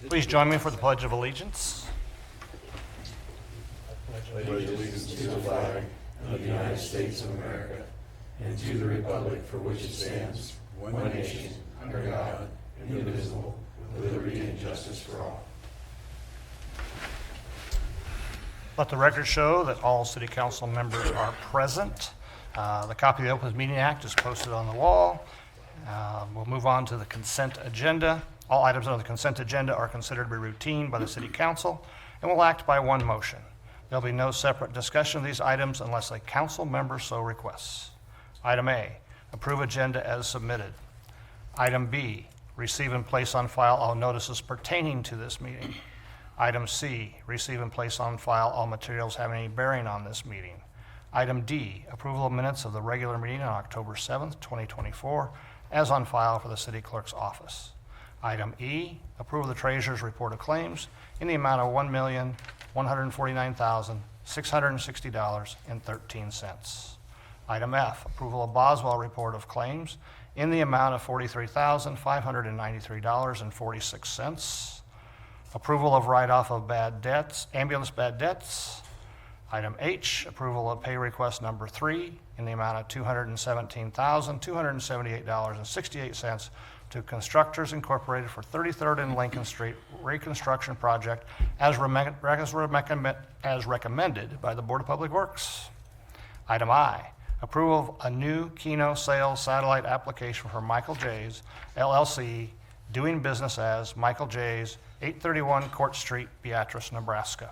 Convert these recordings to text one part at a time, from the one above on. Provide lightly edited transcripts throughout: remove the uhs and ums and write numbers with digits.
Please join me for the Pledge of Allegiance. Pledge allegiance to the flag of the United States of America and to the republic for which it stands, one nation, under God, indivisible, with liberty and justice for all. Let the record show that all city council members are present. The copy of the Open Meeting Act is posted on the wall. We'll move on to the consent agenda. All items on the consent agenda are considered to be routine by the city council and will act by one motion. There'll be no separate discussion of these items unless a council member so requests. Item A, approve agenda as submitted. Item B, receive and place on file all notices pertaining to this meeting. Item C, receive and place on file all materials having any bearing on this meeting. Item D, approval of minutes of the regular meeting on October 7th, 2024, as on file for the city clerk's office. Item E, approval of the treasurer's report of claims in the amount of $1,149,660.13. Item F, approval of Boswell report of claims in the amount of $43,593.46. Approval of write-off of bad debts, ambulance bad debts. Item H, approval of pay request number 3 in the amount of $217,278.68 to Constructors Incorporated for 33rd and Lincoln Street reconstruction project as recommended by the Board of Public Works. Item I, approval of a new Keno sales satellite application for Michael J's LLC, doing business as Michael J's, 831 Court Street, Beatrice, Nebraska.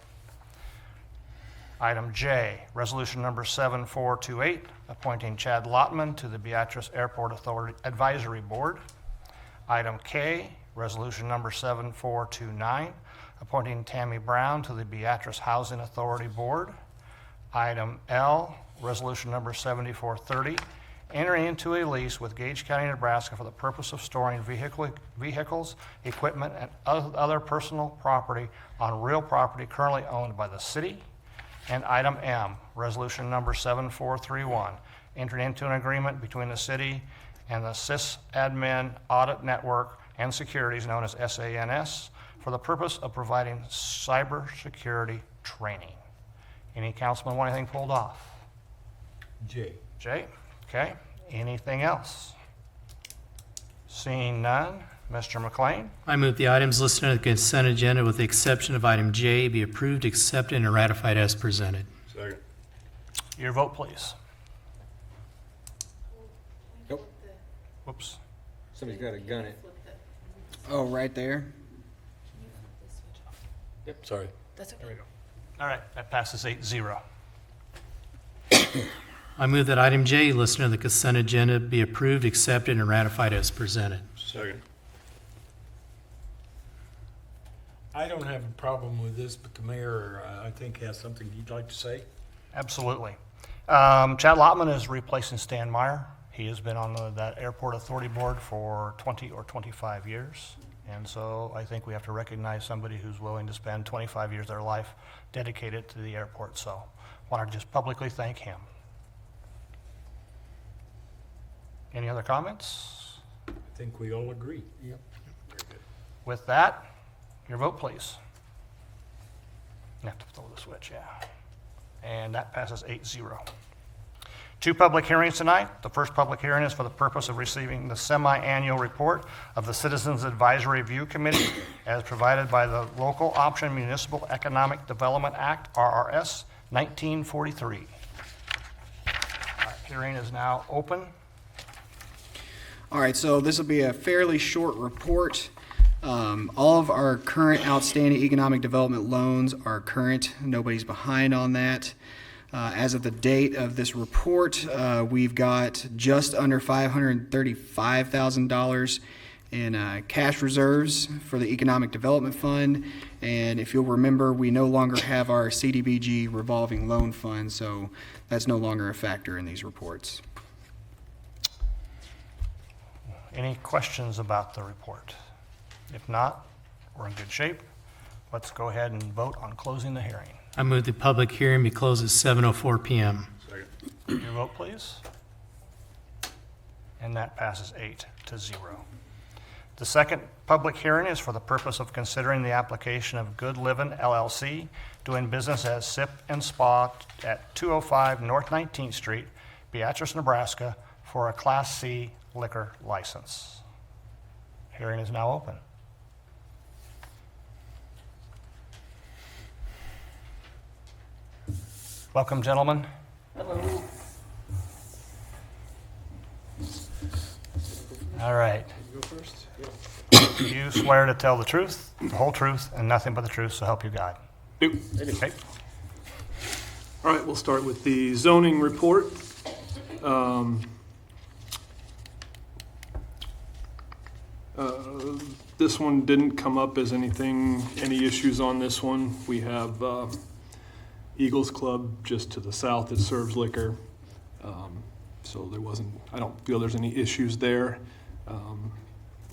Item J, resolution number 7428, appointing Chad Lotman to the Beatrice Airport Authority Advisory Board. Item K, resolution number 7429, appointing Tammy Brown to the Beatrice Housing Authority Board. Item L, resolution number 7430, entering into a lease with Gage County, Nebraska for the purpose of storing vehicles, equipment, and other personal property on real property currently owned by the city. And item M, resolution number 7431, entering into an agreement between the city and the SysAdmin Audit Network and Securities, known as SANS, for the purpose of providing cybersecurity training. Any councilman want anything pulled off? J. Jay? Okay. Anything else? Seeing none, Mr. McLean? I move the items listed on the consent agenda with the exception of item J be approved, accepted, and ratified as presented. Second. Your vote, please. Nope. Whoops. Somebody's got a gun it. Oh, right there. Yep, sorry. That's okay. There we go. All right, that passes 8-0. I move that item J listed on the consent agenda be approved, accepted, and ratified as presented. Second. I don't have a problem with this, but the mayor, I think, has something he'd like to say. Absolutely. Chad Lotman is replacing Stan Meyer. He has been on that airport authority board for 20 or 25 years. And so I think we have to recognize somebody who's willing to spend 25 years of their life dedicated to the airport. So I want to just publicly thank him. Any other comments? I think we all agree. Yep. Very good. With that, your vote, please. You have to throw the switch, yeah. And that passes 8-0. 2 public hearings tonight. The first public hearing is for the purpose of receiving the semi-annual report of the Citizens Advisory Review Committee as provided by the Local Option Municipal Economic Development Act, RRS 1943. Our hearing is now open. All right, so this will be a fairly short report. All of our current outstanding economic development loans are current. Nobody's behind on that. As of the date of this report, we've got just under $535,000 in cash reserves for the Economic Development Fund. And if you'll remember, we no longer have our CDBG revolving loan fund, so that's no longer a factor in these reports. Any questions about the report? If not, we're in good shape. Let's go ahead and vote on closing the hearing. I move the public hearing be closed at 7:04 p.m. Second. Your vote, please. And that passes 8-0. The second public hearing is for the purpose of considering the application of Good Livin' LLC, doing business as Sip and Spa at 205 North 19th Street, Beatrice, Nebraska, for a Class C liquor license. Hearing is now open. Welcome, gentlemen. Hello. All right. Go first. Do you swear to tell the truth, the whole truth, and nothing but the truth, so help you God? Nope. Okay. All right, we'll start with the zoning report. This one didn't come up as any issues on this one. We have Eagles Club just to the south that serves liquor. So I don't feel there's any issues there.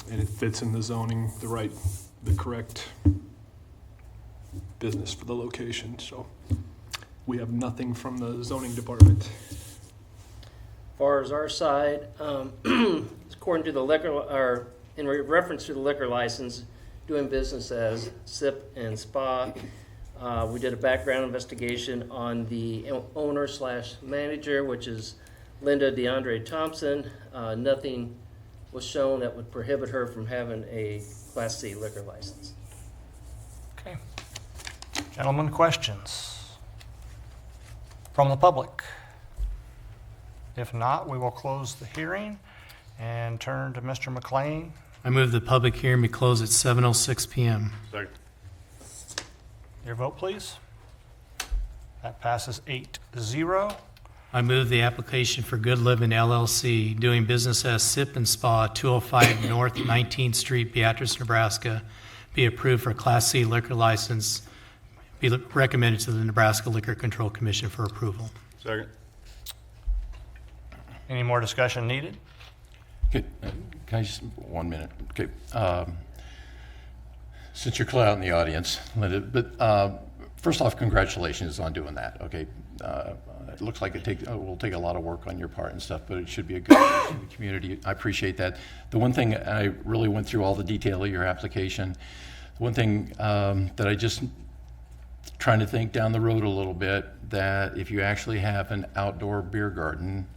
And it fits in the zoning, the correct business for the location. So we have nothing from the zoning department. As far as our side, according to the liquor, or in reference to the liquor license, doing business as Sip and Spa, we did a background investigation on the owner/manager, which is Linda DeAndre Thompson. Nothing was shown that would prohibit her from having a Class C liquor license. Okay. Gentlemen, questions from the public? If not, we will close the hearing and turn to Mr. McLean. I move the public hearing be closed at 7:06 PM. Second. Your vote, please. That passes 8-0. I move the application for Good Livin' LLC, doing business as Sip and Spa, 205 North 19th Street, Beatrice, Nebraska, be approved for a Class C liquor license, be recommended to the Nebraska Liquor Control Commission for approval. Second. Any more discussion needed? Okay, can I just, 1 minute? Okay. Since you're clear out in the audience, Linda, but first off, congratulations on doing that, okay? It looks like it will take a lot of work on your part and stuff, but it should be a good use in the community. I appreciate that. The one thing, I really went through all the detail of your application. The one thing that I just trying to think down the road a little bit, that if you actually have an outdoor beer garden,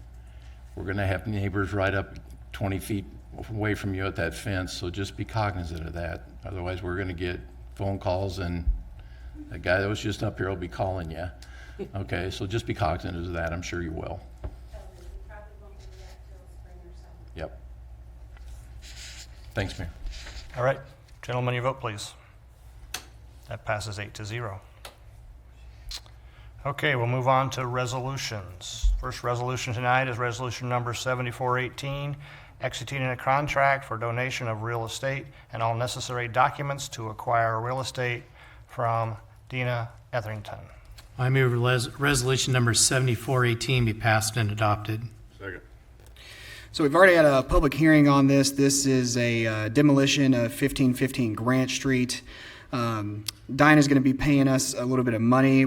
we're going to have neighbors right up 20 feet away from you at that fence, so just be cognizant of that. Otherwise, we're going to get phone calls, and the guy that was just up here will be calling you. Okay, so just be cognizant of that. I'm sure you will. Yep. Thanks, Mayor. All right. Gentlemen, your vote, please. That passes 8-0. Okay, we'll move on to resolutions. First resolution tonight is resolution number 7418, executing a contract for donation of real estate and all necessary documents to acquire real estate from Dina Etherington. I move resolution number 7418 be passed and adopted. Second. So we've already had a public hearing on this. This is a demolition of 1515 Grant Street. Dinah's going to be paying us a little bit of money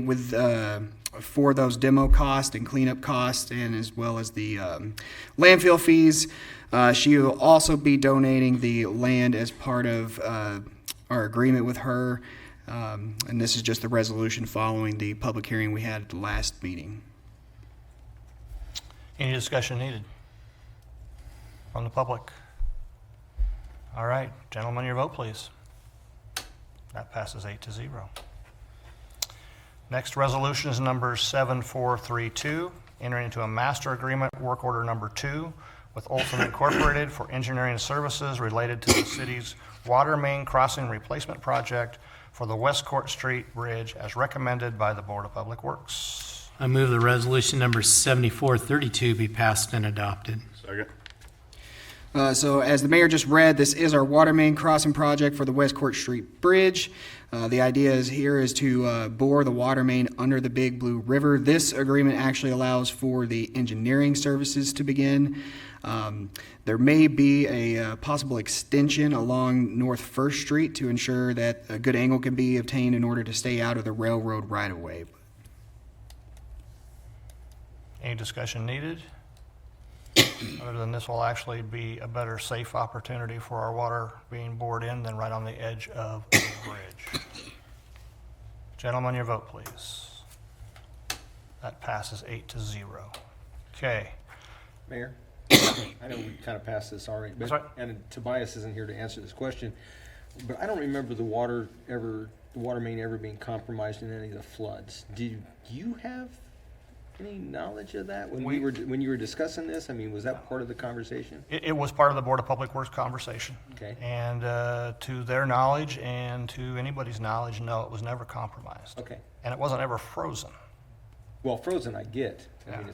for those demo costs and cleanup costs, and as well as the landfill fees. She will also be donating the land as part of our agreement with her. And this is just the resolution following the public hearing we had at the last meeting. Any discussion needed from the public? All right, gentlemen, your vote, please. That passes 8-0. Next resolution is number 7432, entering into a master agreement, work order number 2, with Olsson Incorporated for engineering services related to the city's water main crossing replacement project for the West Court Street Bridge as recommended by the Board of Public Works. I move the resolution number 7432 be passed and adopted. Second. So as the mayor just read, this is our water main crossing project for the West Court Street Bridge. The idea is to bore the water main under the Big Blue River. This agreement actually allows for the engineering services to begin. There may be a possible extension along North First Street to ensure that a good angle can be obtained in order to stay out of the railroad right-of-way. Any discussion needed? Other than this will actually be a better safe opportunity for our water being bored in than right on the edge of the bridge. Gentlemen, your vote, please. That passes 8-0. Okay. Mayor, I know we kind of passed this already, That's right. but, and Tobias isn't here to answer this question, but I don't remember the water main ever being compromised in any of the floods. Do you have any knowledge of that when when you were discussing this? I mean, was that part of the conversation? It was part of the Board of Public Works conversation. Okay. And to their knowledge and to anybody's knowledge, no, it was never compromised. Okay. And it wasn't ever frozen. Well, frozen, I get. I mean,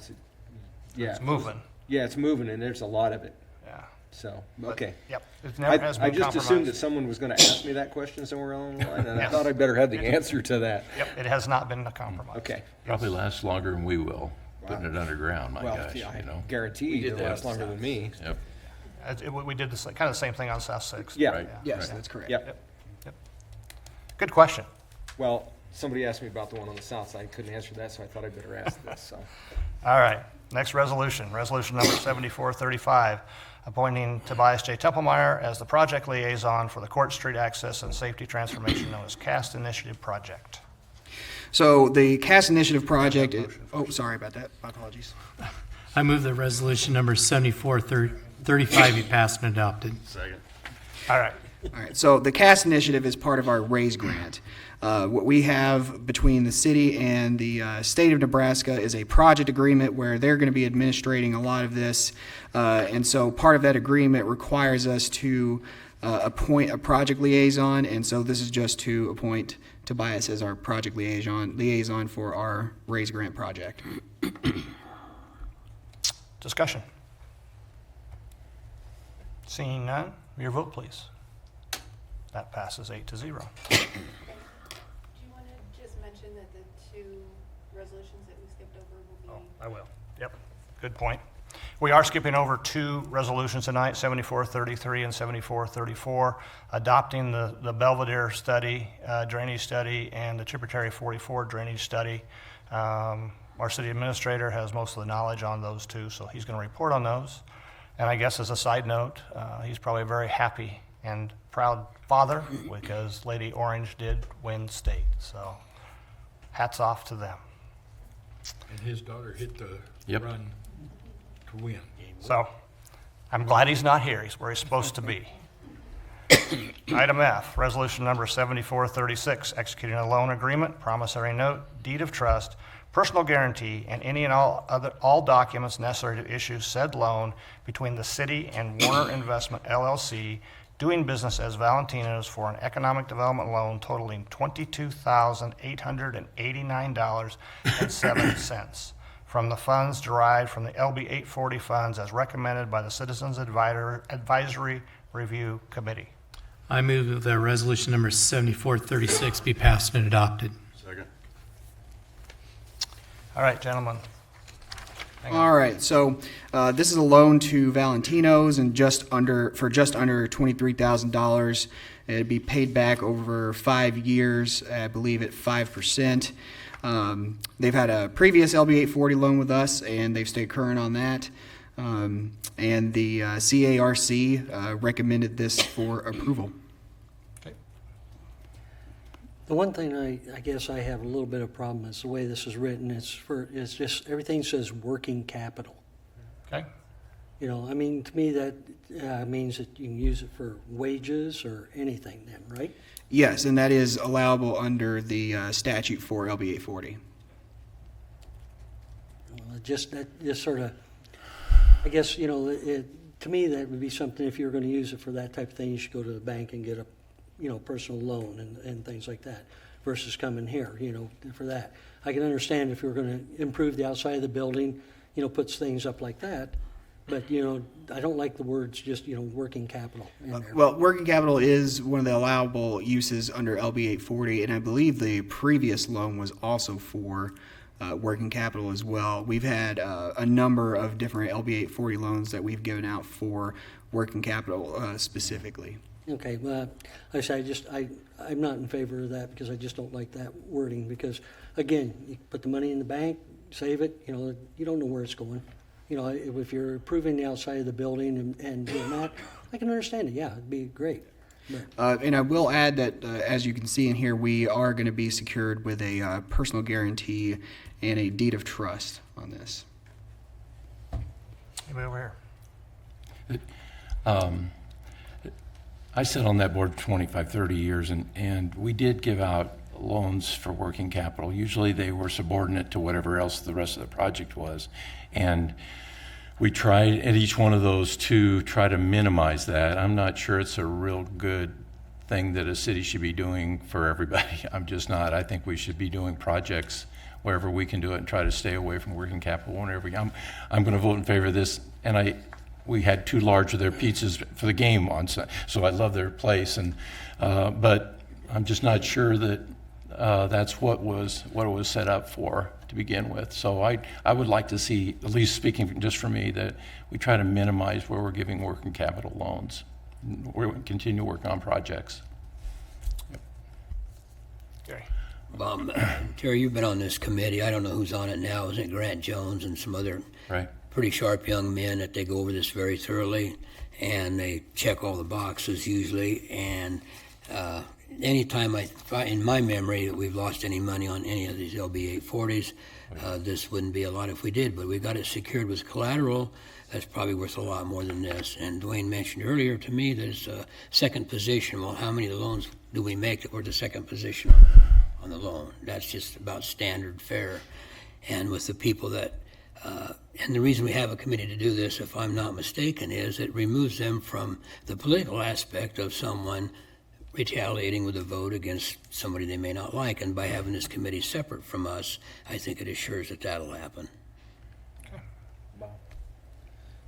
Yeah. It's moving. Yeah, it's moving, and there's a lot of it. Yeah. So, But, okay. Yep. It never has been I just compromised. assumed that someone was going to ask me that question somewhere along the line, and I Yes. thought I'd better have the answer to that. Yep, it has not been compromised. Okay. Probably lasts longer than we will, putting it underground, my Well, gosh, yeah, I you know? guarantee you it'll last longer than me. Yep, We did kind of the same thing on South Sixth. Yeah. right. Yes, right. that's correct. Yep. Good question. Well, somebody asked me about the one on the south side. Couldn't answer that, so I thought I'd better ask this, so. All right, next resolution, resolution number 7435, appointing Tobias J. Templemeyer as the project liaison for the Court Street Access and Safety Transformation known as CAST Initiative Project. So the CAST Initiative project, oh, sorry about that. My apologies. I move that resolution number 7435 be passed and adopted. All right, All right, so the CAST initiative is part of our RAISE grant. What we have between the city and the state of Nebraska is a project agreement where they're going to be administrating a lot of this. And so part of that agreement requires us to appoint a project liaison, and so this is just to appoint Tobias as our project liaison for our RAISE grant project. discussion. Seeing none, your vote, please. That passes 8-0. Do you want to just mention that the two resolutions that we skipped over will be? I will. Yep, good point. We are skipping over two resolutions tonight, 7433 and 7434, adopting the Belvedere study, drainage study, and the Tributary 44 drainage study. Our city administrator has most of the knowledge on those two, so he's going to report on those. And I guess as a side note, he's probably very happy and proud father because Lady Orange did win state. So hats off to them. And his daughter hit the Yep. run to win. So I'm glad he's not here. He's where he's supposed to be. Item F, resolution number 7436, executing a loan agreement, promissory note, deed of trust, personal guarantee, and any and all documents necessary to issue said loan between the city and Warner Investment LLC, doing business as Valentino's, for an economic development loan totaling $22,889.07 from the funds derived from the LB 840 funds as recommended by the Citizens Advisory Review Committee. I move that resolution number 7436 be passed and adopted. All right, gentlemen. Hang on. All right, so this is a loan to Valentino's and just under $23,000. It'd be paid back over 5 years, I believe at 5%. They've had a previous LB 840 loan with us, and they've stayed current on that. And the CARC recommended this for approval. The one thing I guess I have a little bit of problem is the way this is written. It's just, everything says working capital. Okay. You know, I mean, to me, that means that you can use it for wages or anything then, right? Yes, and that is allowable under the statute for LB 840. Well, that just sort of, I guess, you know, to me, that would be something, if you're going to use it for that type of thing, you should go to the bank and get a, personal loan and things like that, versus coming here, for that. I can understand if you're going to improve the outside of the building, puts things up like that, but, I don't like the words just, working capital in there. Well, working capital is one of the allowable uses under LB 840, and I believe the previous loan was also for working capital as well. We've had a number of different LB 840 loans that we've given out for working capital specifically. Okay, well, like I say, I'm not in favor of that because I just don't like that wording because, again, you put the money in the bank, save it, you don't know where it's going. you know, if you're improving the outside of the building and doing that, I can understand it, yeah, it'd be great. But And I will add that, as you can see in here, we are going to be secured with a personal guarantee and a deed of trust on this. Anybody over here? I sat on that board 25, 30 years, and we did give out loans for working capital. Usually they were subordinate to whatever else the rest of the project was. And we tried at each one of those to try to minimize that. I'm not sure it's a real good thing that a city should be doing for everybody. I'm just not. I think we should be doing projects wherever we can do it and try to stay away from working capital whenever I'm going to vote in favor of this. And we had too large of their pizzas for the game on Sunday, so I love their place. And but I'm just not sure that that's what it was set up for to begin with. So I would like to see, at least speaking just for me, that we try to minimize where we're giving working capital loans. We continue working on projects. Gary? Terry, you've been on this committee. I don't know who's on it now. Isn't it Grant Jones and some other Right. pretty sharp young men that they go over this very thoroughly, and they check all the boxes usually. And anytime in my memory that we've lost any money on any of these LB 840s, this wouldn't be a lot if we did, but we got it secured with collateral. That's probably worth a lot more than this. And Dwayne mentioned earlier to me that it's a second position. Well, how many loans do we make that we're the second position on the loan? That's just about standard fare. And with the people that, and the reason we have a committee to do this, if I'm not mistaken, is it removes them from the political aspect of someone retaliating with a vote against somebody they may not like. And by having this committee separate from us, I think it assures that that'll happen.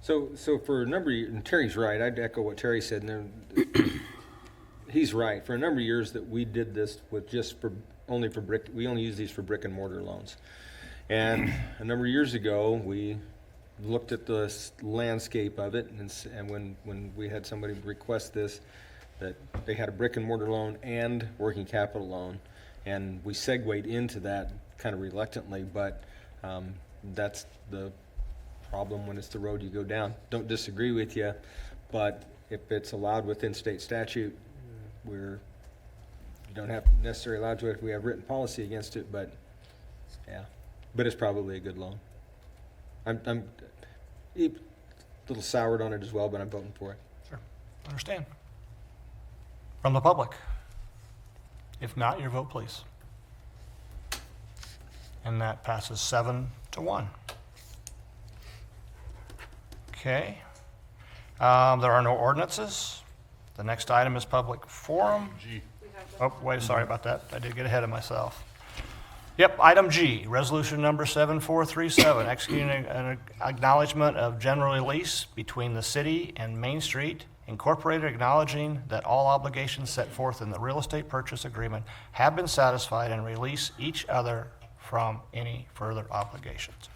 So for a number of years, and Terry's right, I'd echo what Terry said, and he's right. For a number of years that we did this with we only use these for brick and mortar loans. And a number of years ago, we looked at the landscape of it, and when we had somebody request this, that they had a brick and mortar loan and working capital loan, and we segued into that kind of reluctantly, but that's the problem when it's the road you go down. Don't disagree with you, but if it's allowed within state statute, you don't have necessarily allowed to if we have written policy against it, but yeah, but it's probably a good loan. I'm a little soured on it as well, but I'm voting for it. Sure. Understand. From the public? If not, your vote, please. And that passes 7-1. Okay. There are no ordinances. The next item is public forum. Oh, wait, sorry about that. I did get ahead of myself. Yep, item G, resolution number 7437, executing an acknowledgement of general lease between the city and Main Street Incorporated, acknowledging that all obligations set forth in the real estate purchase agreement have been satisfied and release each other from any further obligations.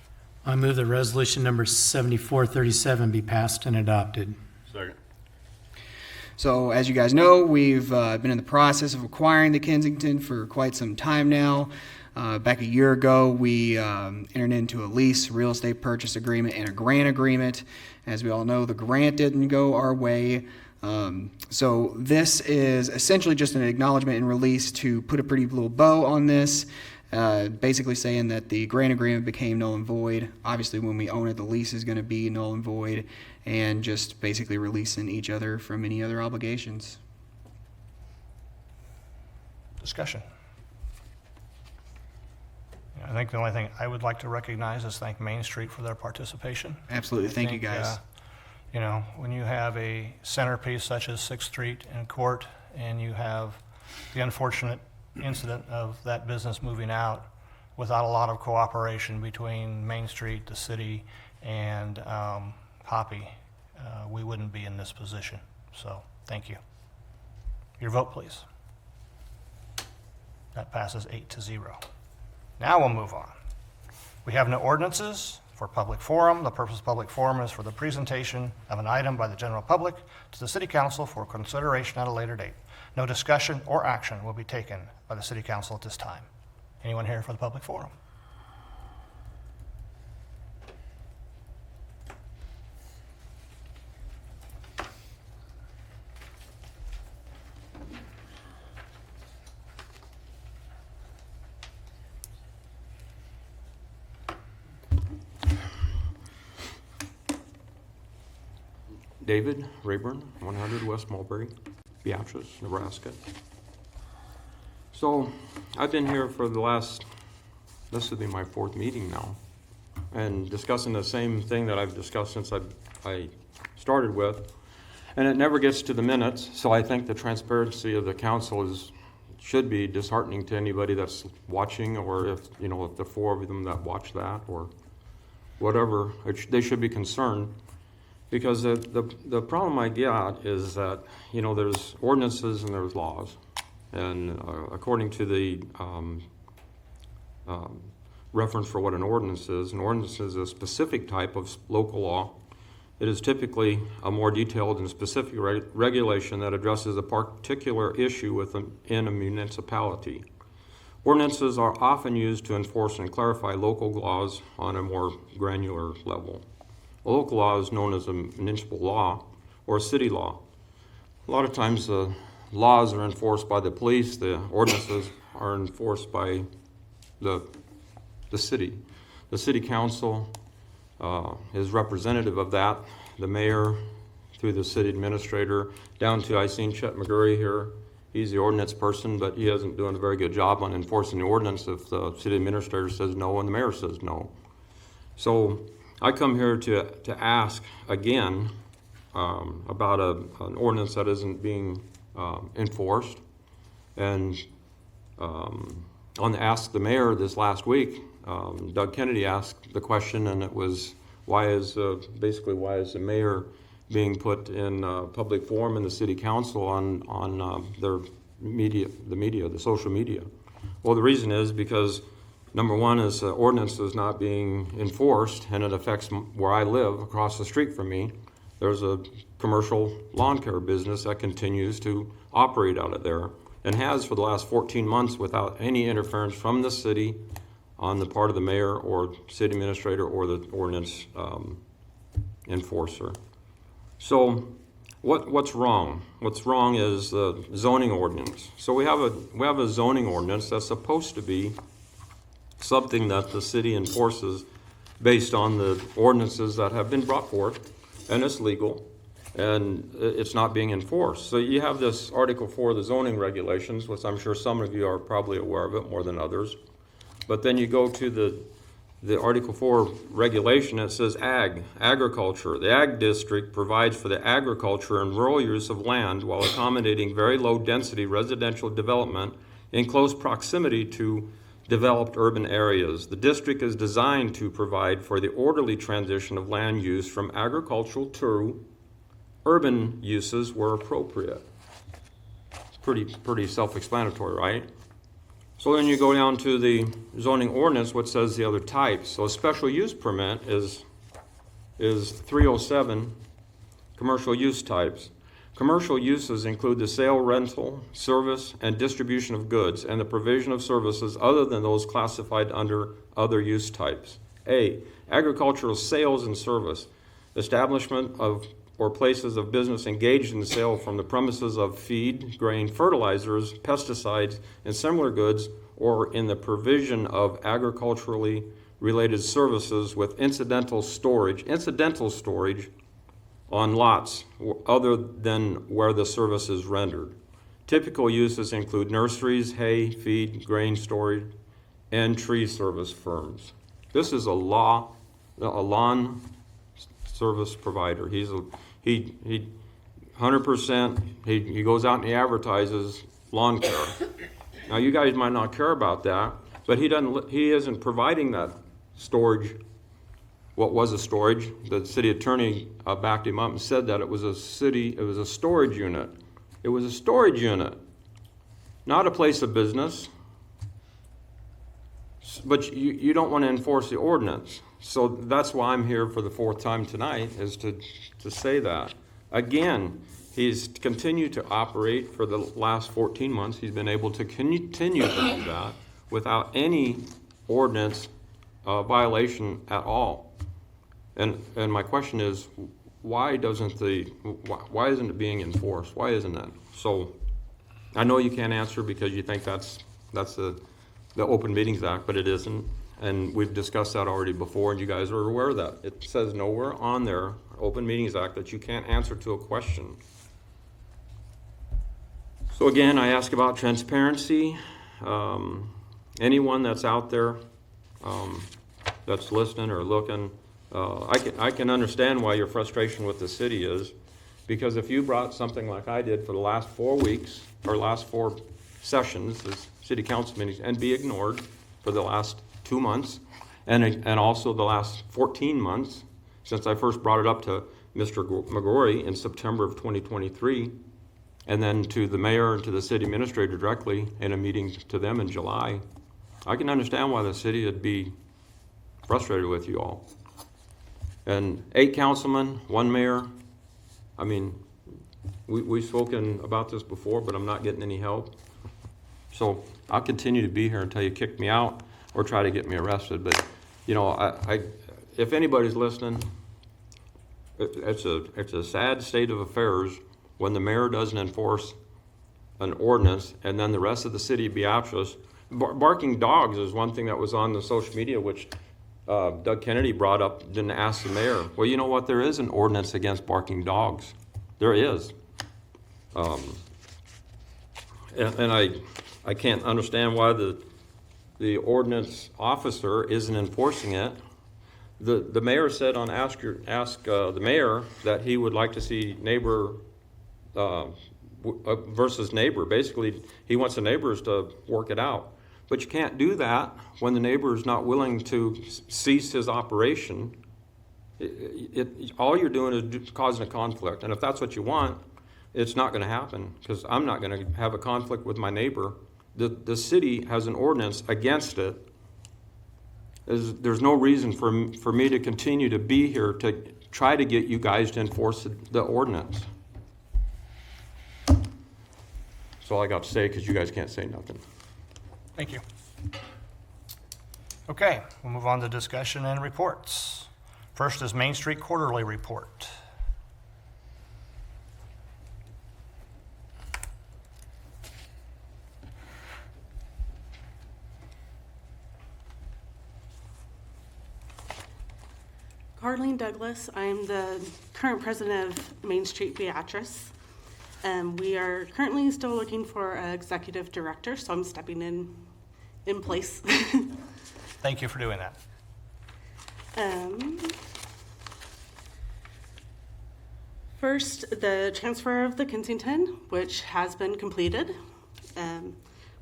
I move that resolution number 7437 be passed and adopted. Second. So, as you guys know, we've been in the process of acquiring the Kensington for quite some time now. Back a year ago, we entered into a lease, real estate purchase agreement, and a grant agreement. As we all know, the grant didn't go our way. So this is essentially just an acknowledgement and release to put a pretty little bow on this, basically saying that the grant agreement became null and void. Obviously, when we own it, the lease is going to be null and void, and just basically releasing each other from any other obligations. Discussion. I think the only thing I would like to recognize is thank Main Street for their participation. Absolutely. Thank you, think, guys. You know, when you have a centerpiece such as 6th Street and Court, and you have the unfortunate incident of that business moving out without a lot of cooperation between Main Street, the city, and Hoppy, we wouldn't be in this position. So, thank you. Your vote, please. That passes 8-0. Now we'll move on. We have no ordinances for public forum. The purpose of public forum is for the presentation of an item by the general public to the City Council for consideration at a later date. No discussion or action will be taken by the City Council at this time. Anyone here for the public forum? David Rayburn, 100 West Mulberry, Beatrice, Nebraska. So I've been here for this will be my 4th meeting now, and discussing the same thing that I've discussed since I started with, and it never gets to the minutes. So I think the transparency of the council should be disheartening to anybody that's watching, or if the 4 of them that watch that or whatever, they should be concerned, because the problem I get is that there's ordinances and there's laws, and according to the reference for what an ordinance is a specific type of local law. It is typically a more detailed and specific regulation that addresses a particular issue within a municipality. Ordinances are often used to enforce and clarify local laws on a more granular level. A local law is known as a municipal law or a city law. A lot of times the laws are enforced by the police, the ordinances are enforced by the city. The city council is representative of that. The mayor, through the city administrator, down to, I seen Chet McGurry here. He's the ordinance person, but he isn't doing a very good job on enforcing the ordinance if the city administrator says no and the mayor says no. So I come here to ask again about an ordinance that isn't being enforced. And on the Ask the Mayor this last week, Doug Kennedy asked the question, and it was, why is the mayor being put in public forum in the city council on their media, the social media? Well, the reason is because number one is the ordinance is not being enforced, and it affects where I live across the street from me. There's a commercial lawn care business that continues to operate out of there, and has for the last 14 months without any interference from the city on the part of the mayor or city administrator or the ordinance enforcer. So what's wrong? What's wrong is the zoning ordinance. So we have a zoning ordinance that's supposed to be something that the city enforces based on the ordinances that have been brought forth, and it's legal, and it's not being enforced. So you have this Article 4 of the zoning regulations, which I'm sure some of you are probably aware of it more than others. But then you go to the Article 4 regulation, it says agriculture. The ag district provides for the agriculture and rural use of land while accommodating very low density residential development in close proximity to developed urban areas. The district is designed to provide for the orderly transition of land use from agricultural to urban uses where appropriate. It's pretty self-explanatory, right? So then you go down to the zoning ordinance, which says the other types. So a special use permit is 307 commercial use types. Commercial uses include the sale, rental, service, and distribution of goods, and the provision of services other than those classified under other use types. A, agricultural sales and service, establishment of or places of business engaged in the sale from the premises of feed, grain, fertilizers, pesticides, and similar goods, or in the provision of agriculturally related services with incidental storage on lots other than where the service is rendered. Typical uses include nurseries, hay, feed, grain storage, and tree service firms. This is a lawn service provider. He 100%, he goes out and he advertises lawn care. Now you guys might not care about that, but he isn't providing that storage. What was a storage? The city attorney backed him up and said that it was a storage unit. It was a storage unit, not a place of business. But you don't want to enforce the ordinance. So that's why I'm here for the 4th time tonight, is to say that. Again, he's continued to operate for the last 14 months. He's been able to continue to do that without any ordinance violation at all. And my question is, why isn't it being enforced? Why isn't it? So I know you can't answer because you think that's the Open Meetings Act, but it isn't. And we've discussed that already before, and you guys are aware of that. It says nowhere on there, Open Meetings Act, that you can't answer to a question. So again, I ask about transparency. Anyone that's out there that's listening or looking, I can understand why your frustration with the city is, because if you brought something like I did for the last 4 weeks, or last 4 sessions, as city council meetings, and be ignored for the last 2 months, and also the last 14 months, since I first brought it up to Mr. McGrory in September of 2023, and then to the mayor and to the city administrator directly in a meeting to them in July, I can understand why the city would be frustrated with you all. And 8 councilmen, 1 mayor, I mean, we've spoken about this before, but I'm not getting any help. So I'll continue to be here until you kick me out or try to get me arrested. But, you know, I if anybody's listening, it's a sad state of affairs when the mayor doesn't enforce an ordinance and then the rest of the city of Beatrice. Barking dogs is one thing that was on the social media, which Doug Kennedy brought up, didn't ask the mayor. Well, you know what? There is an ordinance against barking dogs. There is. And I can't understand why the ordinance officer isn't enforcing it. The mayor said on Ask the Mayor that he would like to see neighbor versus neighbor. Basically, he wants the neighbors to work it out. But you can't do that when the neighbor is not willing to cease his operation. All you're doing is causing a conflict. And if that's what you want, it's not going to happen, because I'm not going to have a conflict with my neighbor. The city has an ordinance against it. There's no reason for me to continue to be here to try to get you guys to enforce the ordinance. That's all I got to say, because you guys can't say nothing. Thank you. Okay, we'll move on to discussion and reports. First is Main Street Quarterly Report. Carlene Douglas. I am the current president of Main Street Beatrice. We are currently still looking for an executive director, so I'm stepping in place. Thank you for doing that. First, the transfer of the Kensington, which has been completed.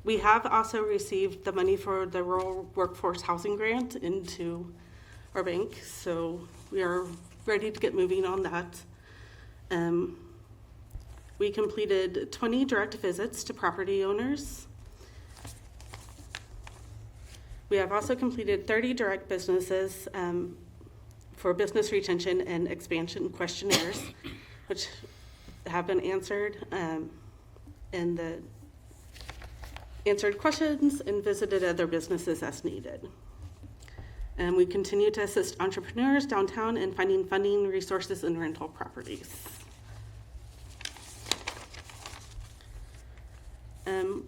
We have also received the money for the Rural Workforce Housing Grant into our bank, so we are ready to get moving on that. We completed 20 direct visits to property owners. We have also completed 30 direct businesses for business retention and expansion questionnaires, which have been answered, and the answered questions and visited other businesses as needed. And we continue to assist entrepreneurs downtown in finding funding, resources, and rental properties.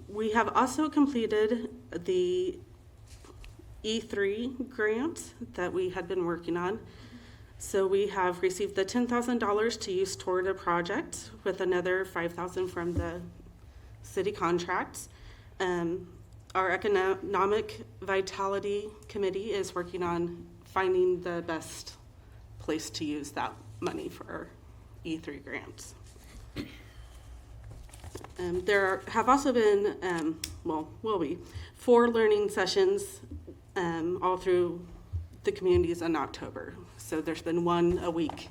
We have also completed the E3 grant that we had been working on. So we have received the $10,000 to use toward a project, with another $5,000 from the city contract. Our Economic Vitality Committee is working on finding the best place to use that money for our E3 grants. There have also been, will be 4 learning sessions all through the communities in October. So there's been 1 a week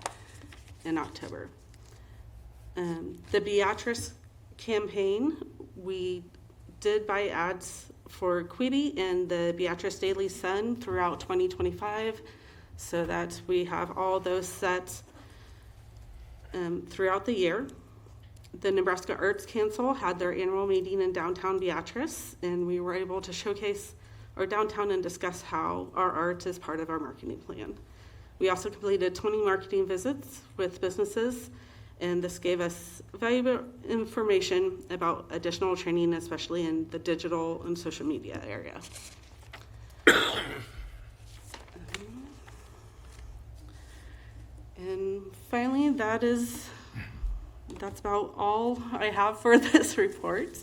in October. The Beatrice campaign, we did buy ads for Quiddy and the Beatrice Daily Sun throughout 2025, so that we have all those set throughout the year. The Nebraska Arts Council had their annual meeting in downtown Beatrice, and we were able to showcase our downtown and discuss how our art is part of our marketing plan. We also completed 20 marketing visits with businesses, and this gave us valuable information about additional training, especially in the digital and social media area. And finally, that's about all I have for this report.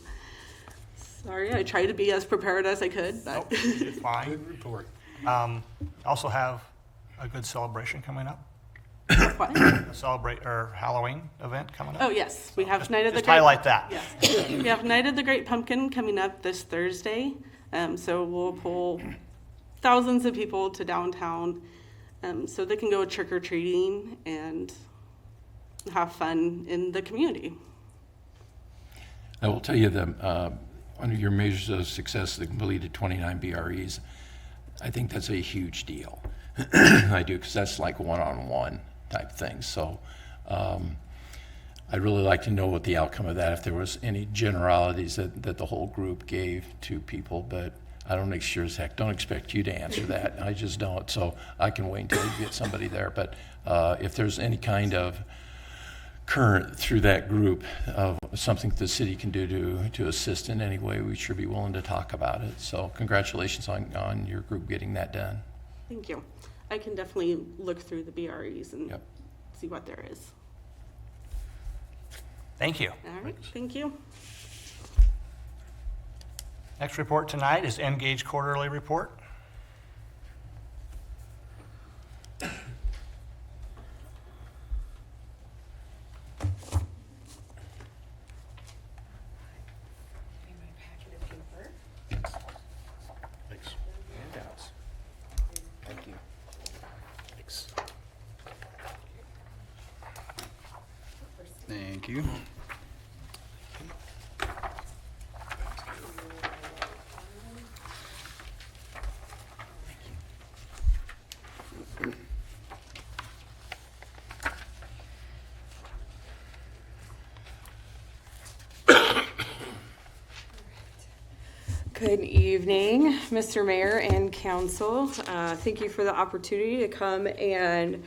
Sorry, I tried to be as prepared as I could, but Nope, you did fine. Good report. Also have a good celebration coming up, what? or Halloween event coming up. Oh, yes, we have Just- Night of the just Great. highlight that. Yes, we have Night of the Great Pumpkin coming up this Thursday. So we'll pull thousands of people to downtown, so they can go trick-or-treating and have fun in the community. I will tell you that under your measures of success, the completed 29 BREs, I think that's a huge deal. I do, because that's like one-on-one type thing. So I'd really like to know what the outcome of that, if there was any generalities that the whole group gave to people, but I don't sure as heck don't expect you to answer that. I just don't. So I can wait until you get somebody there. But if there's any kind of current through that group of something the city can do to assist in any way, we should be willing to talk about it. So congratulations on your group getting that done. Thank you. I can definitely look through the BREs and Yep. see what there is. Thank you. All right, thank you. Next report tonight is NGage quarterly report. Thank you. Good evening, Mr. Mayor and Council. Thank you for the opportunity to come and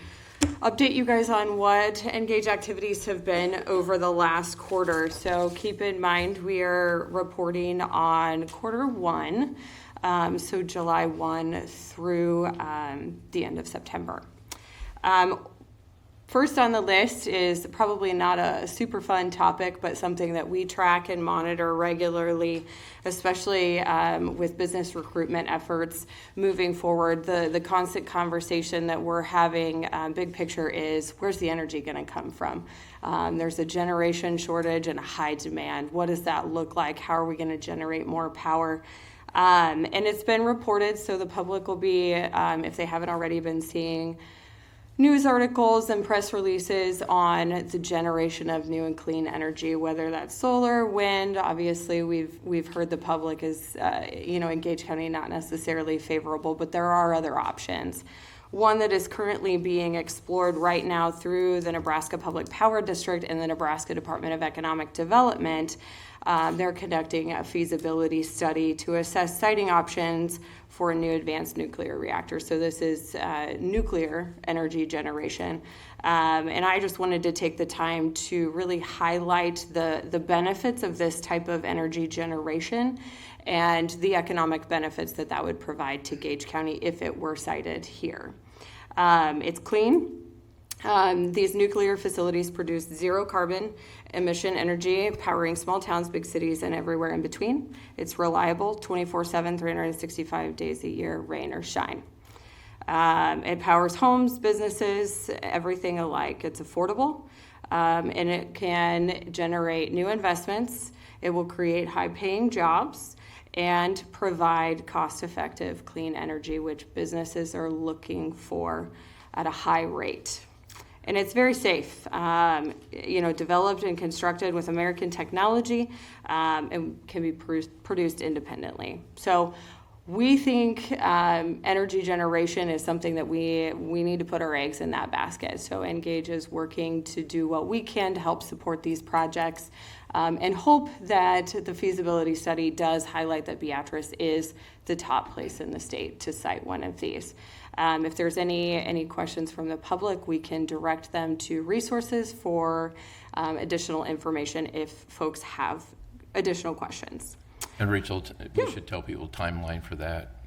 update you guys on what NGage activities have been over the last quarter. So keep in mind we are reporting on quarter one, so July 1 through the end of September. First on the list is probably not a super fun topic, but something that we track and monitor regularly, especially with business recruitment efforts moving forward. The constant conversation that we're having, big picture, is where's the energy going to come from? There's a generation shortage and a high demand. What does that look like? How are we going to generate more power? And it's been reported, so the public will be, if they haven't already been seeing news articles and press releases on the generation of new and clean energy, whether that's solar, wind. Obviously, we've heard the public is, in Gage County, not necessarily favorable, but there are other options. One that is currently being explored right now through the Nebraska Public Power District and the Nebraska Department of Economic Development. They're conducting a feasibility study to assess siting options for a new advanced nuclear reactor. So this is nuclear energy generation. And I just wanted to take the time to really highlight the benefits of this type of energy generation and the economic benefits that would provide to Gage County if it were sited here. It's clean. These nuclear facilities produce zero carbon emission energy, powering small towns, big cities, and everywhere in between. It's reliable 24/7, 365 days a year, rain or shine. It powers homes, businesses, everything alike. It's affordable, and it can generate new investments. It will create high-paying jobs and provide cost-effective, clean energy, which businesses are looking for at a high rate. And it's very safe, developed and constructed with American technology, and can be produced independently. So we think energy generation is something that we need to put our eggs in that basket. So NGage is working to do what we can to help support these projects, and hope that the feasibility study does highlight that Beatrice is the top place in the state to site one of these. If there's any questions from the public, we can direct them to resources for additional information if folks have additional questions. And Rachel, we should tell people timeline for that.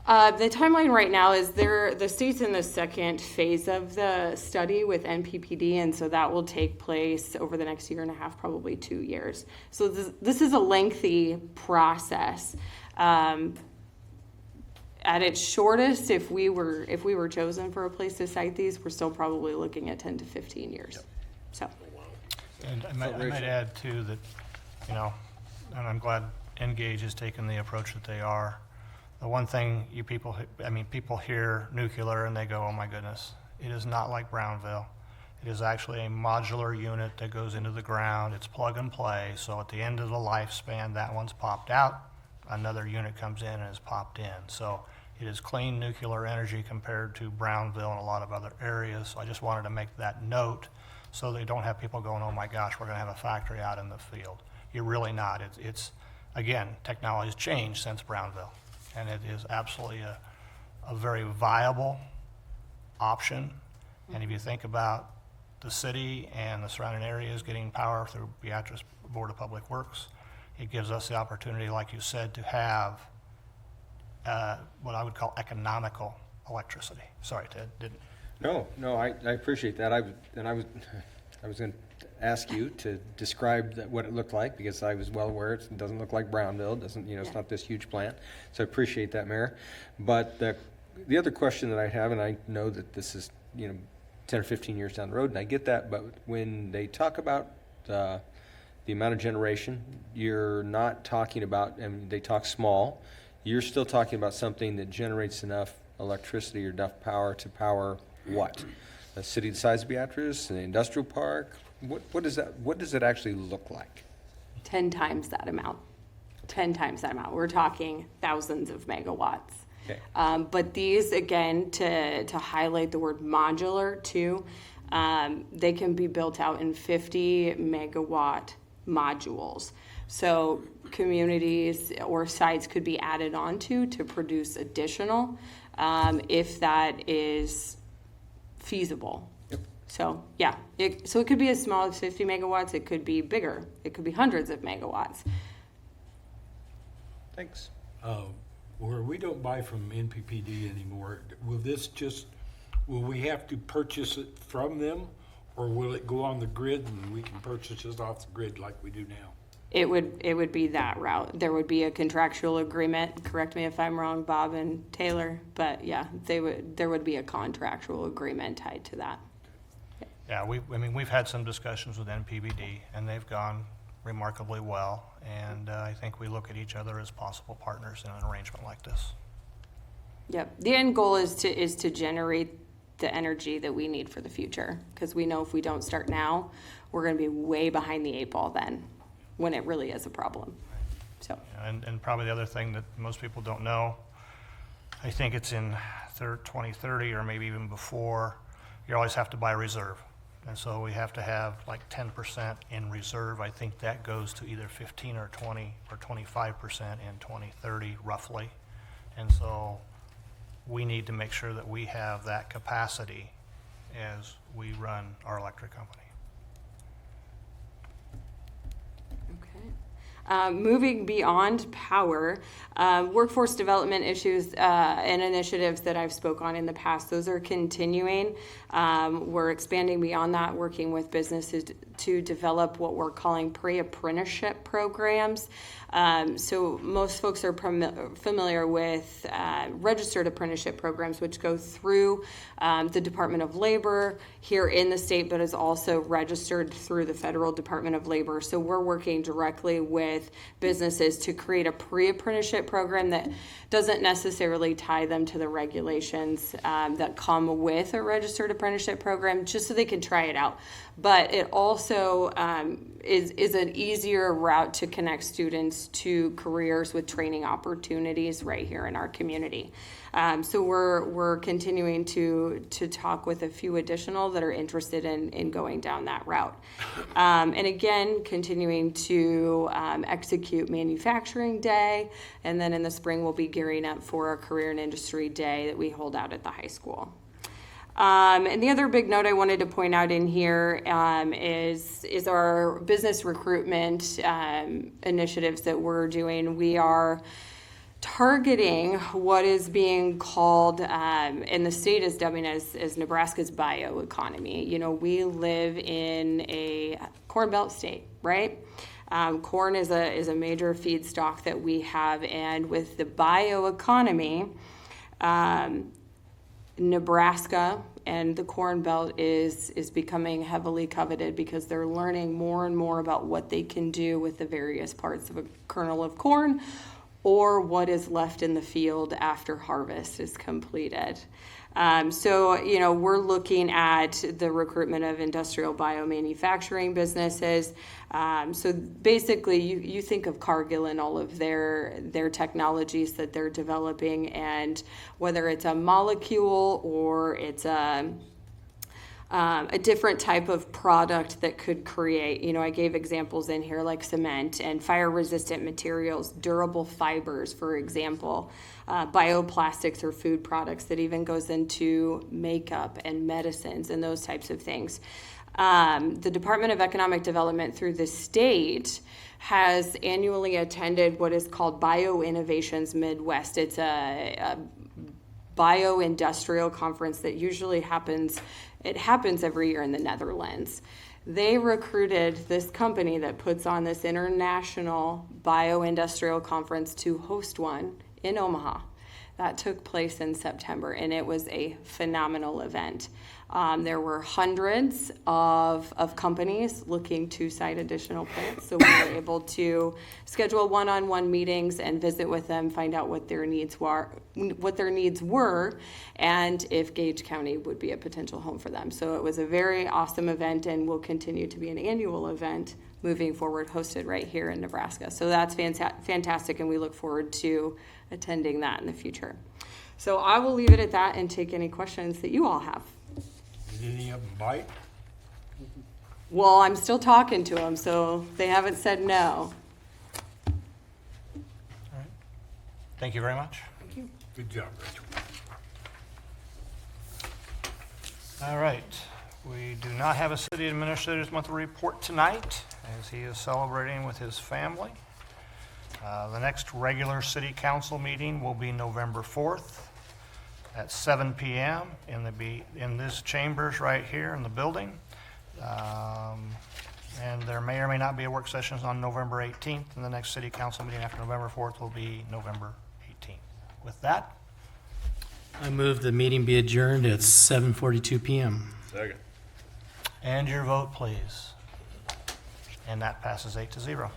The timeline right now is the state's in the second phase of the study with NPPD, and so that will take place over the next year and a half, probably 2 years. So this is a lengthy process. At its shortest, if we were chosen for a place to site these, we're still probably looking at 10 to 15 years. So. And I might add too that, you know, and I'm glad NGage has taken the approach that they are. The one thing people hear nuclear and they go, oh my goodness, it is not like Brownville. It is actually a modular unit that goes into the ground. It's plug and play. So at the end of the lifespan, that one's popped out. Another unit comes in and is popped in. So it is clean nuclear energy compared to Brownville and a lot of other areas. So I just wanted to make that note so they don't have people going, oh my gosh, we're going to have a factory out in the field. You're really not. It's again, technology has changed since Brownville. And it is absolutely a very viable option. And if you think about the city and the surrounding areas getting power through Beatrice Board of Public Works, it gives us the opportunity, like you said, to have what I would call economical electricity. Sorry, Ted, didn't. No, I appreciate that. I was going to ask you to describe what it looked like, because I was well aware it doesn't look like Brownville. It doesn't, it's not this huge plant. So I appreciate that, Mayor. But the other question that I have, and I know that this is 10 or 15 years down the road, and I get that, but when they talk about the amount of generation, you're not talking about, and they talk small, you're still talking about something that generates enough electricity or enough power to power what? A city the size of Beatrice, an industrial park? What does it actually look like? 10 times that amount. 10 times that amount. We're talking thousands of megawatts. Okay. But these, again, to highlight the word modular too, they can be built out in 50 megawatt modules. So communities or sites could be added onto to produce additional if that is feasible. Yep. So yeah, so it could be as small as 50 megawatts. It could be bigger. It could be hundreds of megawatts. Thanks. Where we don't buy from NPPD anymore, will we have to purchase it from them, or will it go on the grid and we can purchase it off the grid like we do now? It would be that route. There would be a contractual agreement. Correct me if I'm wrong, Bob and Taylor, but yeah, there would be a contractual agreement tied to that. Yeah, we've had some discussions with NPBD, and they've gone remarkably well, and I think we look at each other as possible partners in an arrangement like this. Yep. The end goal is to generate the energy that we need for the future, because we know if we don't start now, we're going to be way behind the 8 ball then, when it really is a problem. So. And probably the other thing that most people don't know, I think it's in 2030 or maybe even before, you always have to buy reserve. And so we have to have like 10% in reserve. I think that goes to either 15 or 20 or 25% in 2030 roughly. And so we need to make sure that we have that capacity as we run our electric company. Moving beyond power, workforce development issues and initiatives that I've spoke on in the past, those are continuing. We're expanding beyond that, working with businesses to develop what we're calling pre-apprenticeship programs. So most folks are familiar with registered apprenticeship programs, which go through the Department of Labor here in the state, but is also registered through the Federal Department of Labor. So we're working directly with businesses to create a pre-apprenticeship program that doesn't necessarily tie them to the regulations that come with a registered apprenticeship program, just so they can try it out. But it also is an easier route to connect students to careers with training opportunities right here in our community. So we're continuing to talk with a few additional that are interested in going down that route. And again, continuing to execute Manufacturing Day, and then in the spring we'll be gearing up for a Career and Industry Day that we hold out at the high school. And the other big note I wanted to point out in here is our business recruitment initiatives that we're doing. We are targeting what is being called, and the state is dubbing as Nebraska's bioeconomy. You know, we live in a Corn Belt state, right? Corn is a major feedstock that we have, and with the bioeconomy, Nebraska and the Corn Belt is becoming heavily coveted because they're learning more and more about what they can do with the various parts of a kernel of corn, or what is left in the field after harvest is completed. So, you know, we're looking at the recruitment of industrial biomanufacturing businesses. So basically, you think of Cargill and all of their technologies that they're developing, and whether it's a molecule or it's a different type of product that could create, you know, I gave examples in here like cement and fire-resistant materials, durable fibers, for example, bioplastics or food products that even goes into makeup and medicines and those types of things. The Department of Economic Development through the state has annually attended what is called Bio Innovations Midwest. It's a bio-industrial conference that usually happens every year in the Netherlands. They recruited this company that puts on this international bio-industrial conference to host one in Omaha. That took place in September, and it was a phenomenal event. There were hundreds of companies looking to site additional plants, so we were able to schedule one-on-one meetings and visit with them, find out what their needs were, and if Gage County would be a potential home for them. So it was a very awesome event, and will continue to be an annual event moving forward, hosted right here in Nebraska. So that's fantastic, and we look forward to attending that in the future. So I will leave it at that and take any questions that you all have. Did any of them bite? Well, I'm still talking to them, so they haven't said no. All right. Thank you very much. Thank you. Good job, Rachel. All right. We do not have a city administrator's monthly report tonight, as he is celebrating with his family. The next regular city council meeting will be November 4th at 7 p.m. in this chambers right here in the building. And there may or may not be a work session on November 18th, and the next city council meeting after November 4th will be November 18th. With that, I move the meeting be adjourned at 7:42 p.m. Second. and your vote, please. And that passes 8-0.